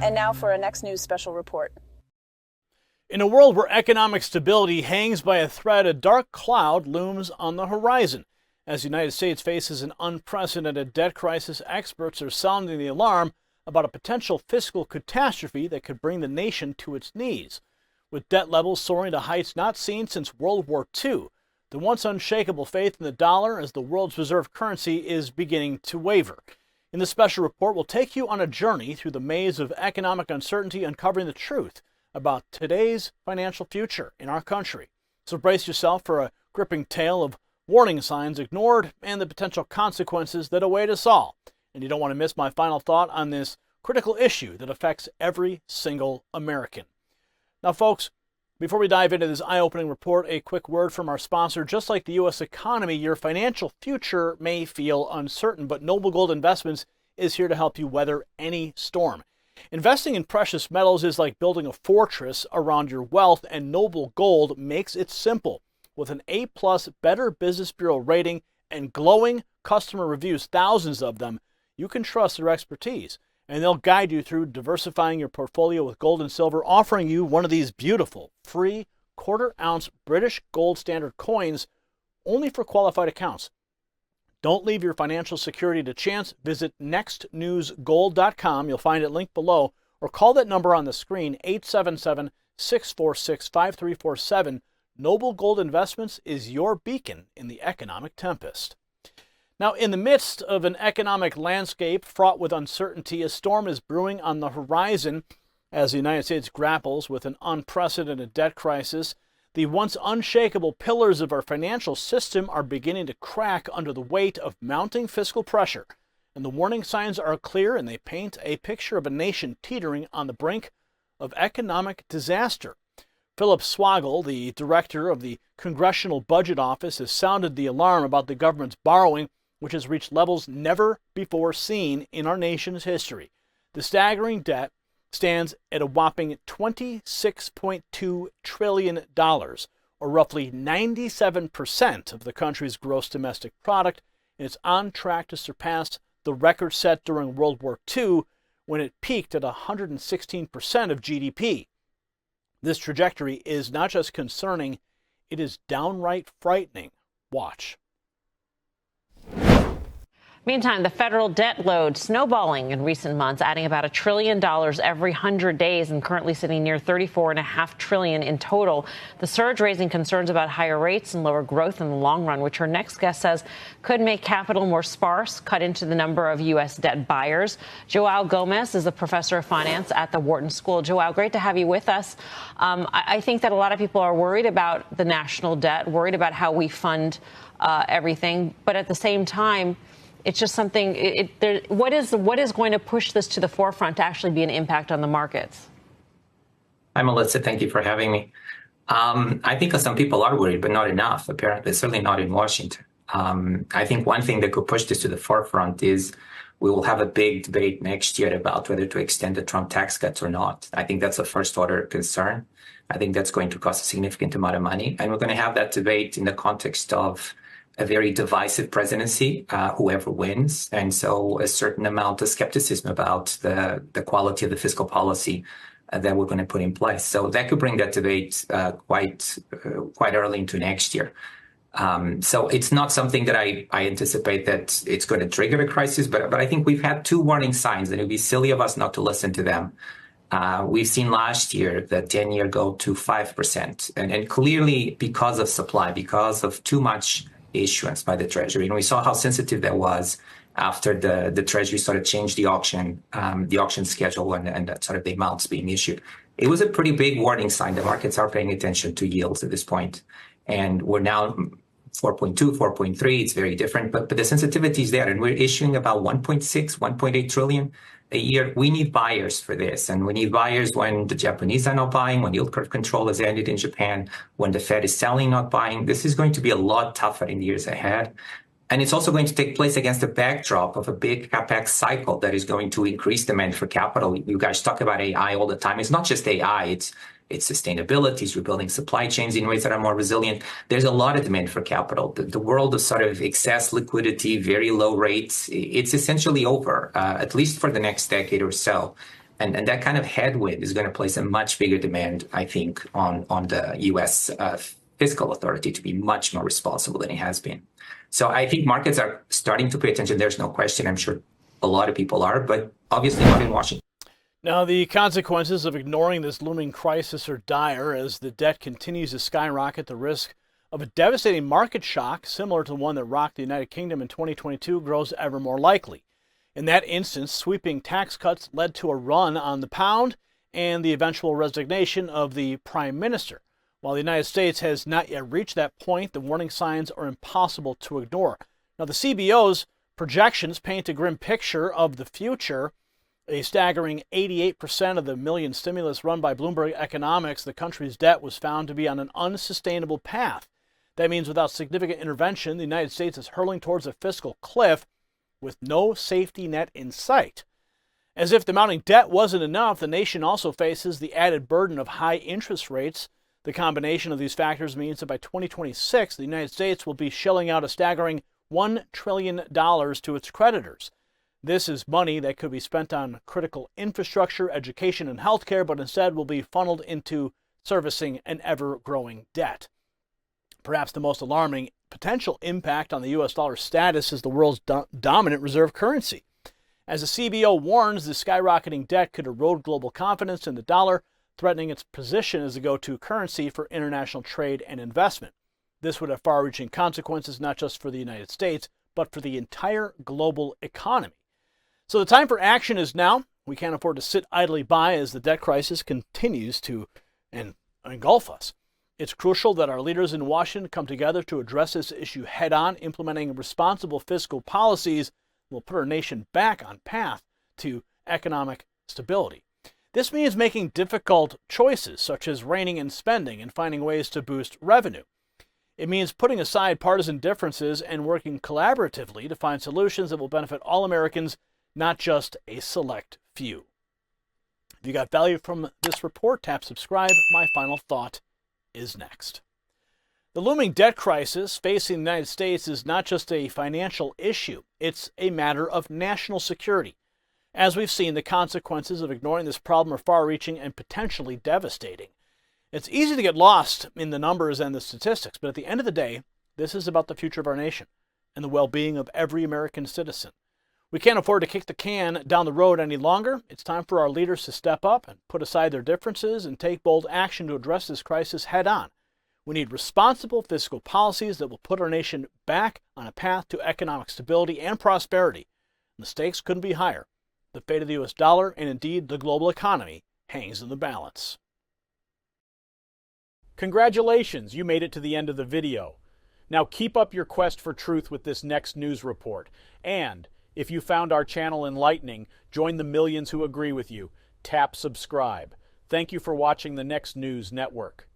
And now for a Next News special report. In a world where economic stability hangs by a thread, a dark cloud looms on the horizon. As the United States faces an unprecedented debt crisis, experts are sounding the alarm about a potential fiscal catastrophe that could bring the nation to its knees. With debt levels soaring to heights not seen since World War II, the once unshakable faith in the dollar as the world's reserve currency is beginning to waver. In this special report, we'll take you on a journey through the maze of economic uncertainty, uncovering the truth about today's financial future in our country. So brace yourself for a gripping tale of warning signs ignored and the potential consequences that await us all. And you don't want to miss my final thought on this critical issue that affects every single American. Now, folks, before we dive into this eye-opening report, a quick word from our sponsor. Just like the U.S. economy, your financial future may feel uncertain, but Noble Gold Investments is here to help you weather any storm. Investing in precious metals is like building a fortress around your wealth, and Noble Gold makes it simple. With an A+ Better Business Bureau rating and glowing customer reviews, thousands of them, you can trust their expertise. And they'll guide you through diversifying your portfolio with gold and silver, offering you one of these beautiful, free, quarter-ounce British gold standard coins only for qualified accounts. Don't leave your financial security to chance. Visit nextnewsgold.com. You'll find it linked below, or call that number on the screen, 877-646-5347. Noble Gold Investments is your beacon in the economic tempest. Now, in the midst of an economic landscape fraught with uncertainty, a storm is brewing on the horizon as the United States grapples with an unprecedented debt crisis. The once unshakable pillars of our financial system are beginning to crack under the weight of mounting fiscal pressure. And the warning signs are clear, and they paint a picture of a nation teetering on the brink of economic disaster. Phillip Swagel, the director of the Congressional Budget Office, has sounded the alarm about the government's borrowing, which has reached levels never before seen in our nation's history. The staggering debt stands at a whopping $26.2 trillion, or roughly 97% of the country's gross domestic product, and it's on track to surpass the record set during World War II when it peaked at 116% of GDP. This trajectory is not just concerning, it is downright frightening. Watch. Meantime, the federal debt load snowballing in recent months, adding about $1 trillion every 100 days and currently sitting near $34.5 trillion in total. The surge raising concerns about higher rates and lower growth in the long run, which our next guest says could make capital more sparse, cut into the number of U.S. debt buyers. Joao Gomez is a professor of finance at the Wharton School. Joao, great to have you with us. I think that a lot of people are worried about the national debt, worried about how we fund everything. But at the same time, it's just something, what is going to push this to the forefront to actually be an impact on the markets? Hi, Melissa. Thank you for having me. I think some people are worried, but not enough, apparently, certainly not in Washington. I think one thing that could push this to the forefront is we will have a big debate next year about whether to extend the Trump tax cuts or not. I think that's a first order concern. I think that's going to cost a significant amount of money. And we're going to have that debate in the context of a very divisive presidency, whoever wins. And so a certain amount of skepticism about the quality of the fiscal policy that we're going to put in place. So that could bring that debate quite early into next year. So it's not something that I anticipate that it's going to trigger a crisis, but I think we've had two warning signs, and it would be silly of us not to listen to them. We've seen last year the 10-year go to 5%, and clearly because of supply, because of too much issuance by the Treasury. And we saw how sensitive that was after the Treasury sort of changed the auction schedule and sort of the amounts being issued. It was a pretty big warning sign. The markets are paying attention to yields at this point. And we're now 4.2, 4.3. It's very different, but the sensitivity is there. And we're issuing about 1.6, 1.8 trillion a year. We need buyers for this. And we need buyers when the Japanese are not buying, when yield curve control has ended in Japan, when the Fed is selling, not buying. This is going to be a lot tougher in the years ahead. And it's also going to take place against the backdrop of a big capex cycle that is going to increase demand for capital. You guys talk about AI all the time. It's not just AI. it's sustainability, it's rebuilding supply chains in ways that are more resilient. There's a lot of demand for capital. The world of sort of excess liquidity, very low rates, it's essentially over, at least for the next decade or so. And that kind of headwind is going to place a much bigger demand, I think, on the U.S. Fiscal authority to be much more responsible than it has been. So I think markets are starting to pay attention. There's no question. I'm sure a lot of people are, but obviously not in Washington. Now, the consequences of ignoring this looming crisis are dire as the debt continues to skyrocket. The risk of a devastating market shock, similar to the one that rocked the United Kingdom in 2022, grows ever more likely. In that instance, sweeping tax cuts led to a run on the pound and the eventual resignation of the prime minister. While the United States has not yet reached that point, the warning signs are impossible to ignore. Now, the CBO's projections paint a grim picture of the future. A staggering 88% of the million stimulus run by Bloomberg Economics, the country's debt was found to be on an unsustainable path. That means without significant intervention, the United States is hurtling towards a fiscal cliff with no safety net in sight. As if the mounting debt wasn't enough, the nation also faces the added burden of high interest rates. The combination of these factors means that by 2026, the United States will be shelling out a staggering $1 trillion to its creditors. This is money that could be spent on critical infrastructure, education, and healthcare, but instead will be funneled into servicing an ever-growing debt. Perhaps the most alarming potential impact on the U.S. dollar's status as the world's dominant reserve currency. As the CBO warns, the skyrocketing debt could erode global confidence in the dollar, threatening its position as a go-to currency for international trade and investment. This would have far-reaching consequences not just for the United States, but for the entire global economy. So the time for action is now. We can't afford to sit idly by as the debt crisis continues to engulf us. It's crucial that our leaders in Washington come together to address this issue head-on. Implementing responsible fiscal policies will put our nation back on path to economic stability. This means making difficult choices, such as reining in spending and finding ways to boost revenue. It means putting aside partisan differences and working collaboratively to find solutions that will benefit all Americans, not just a select few. If you got value from this report, tap subscribe. My final thought is next. The looming debt crisis facing the United States is not just a financial issue, it's a matter of national security. As we've seen, the consequences of ignoring this problem are far-reaching and potentially devastating. It's easy to get lost in the numbers and the statistics, but at the end of the day, this is about the future of our nation and the well-being of every American citizen. We can't afford to kick the can down the road any longer. It's time for our leaders to step up and put aside their differences and take bold action to address this crisis head-on. We need responsible fiscal policies that will put our nation back on a path to economic stability and prosperity. The stakes couldn't be higher. The fate of the U.S. dollar, and indeed the global economy, hangs in the balance. Congratulations, you made it to the end of the video. Now keep up your quest for truth with this next news report. And if you found our channel enlightening, join the millions who agree with you. Tap subscribe. Thank you for watching the Next News Network.